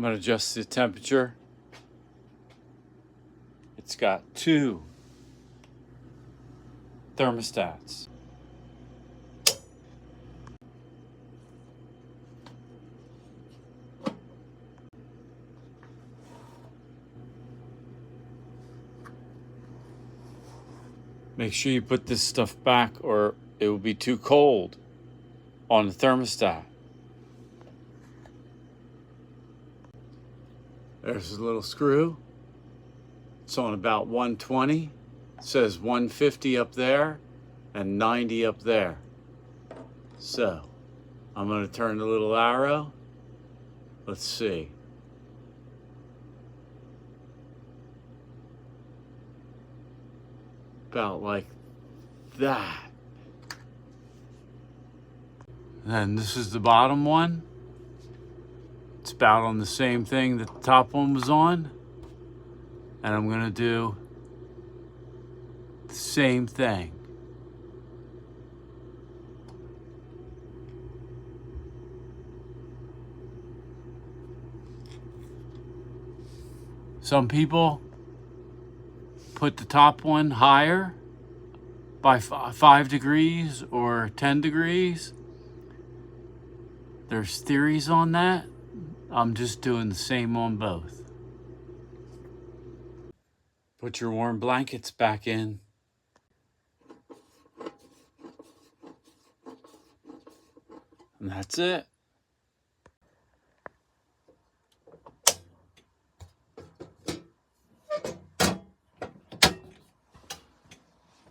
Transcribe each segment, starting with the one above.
I'm going to adjust the temperature. It's got 2 thermostats. Make sure you put this stuff back or it will be too cold on the thermostat. There's a little screw. It's on about 120. It says 150 up there and 90 up there. So I'm going to turn the little arrow. Let's see. About like that. And this is the bottom one. It's about on the same thing that the top one was on. And I'm going to do the same thing. Some people put the top one higher by 5 degrees or 10 degrees. There's theories on that. I'm just doing the same on both. Put your warm blankets back in. And that's it.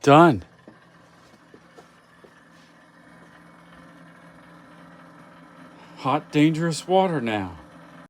Done. Hot, dangerous water now.